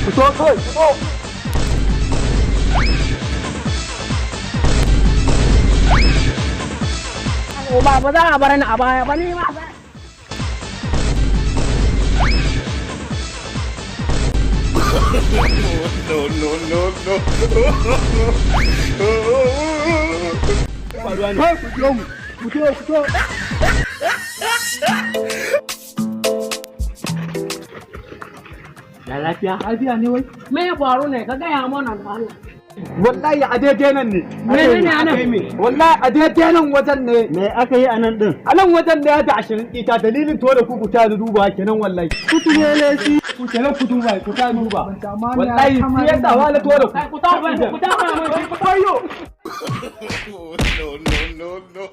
fito kawai fito. Ba za a bar ni a baya ba ni ma. Fito. Ya lafiya ne wai. Me ya faru ne ka gaya mana da Allah. Wallahi a daidai nan ne. Menene anan? Wallahi a daidai nan wajen ne. Me aka yi a nan din? A nan wajen ne ya da 20 ita dalilin to da ku ta duba kenan wallahi. Kutu ne laifi. Ku kenan ku duba ku ta duba. Wallahi shi ya sa wala to da ku. Ku ta ba ku ta ba mai ku ta yo. No.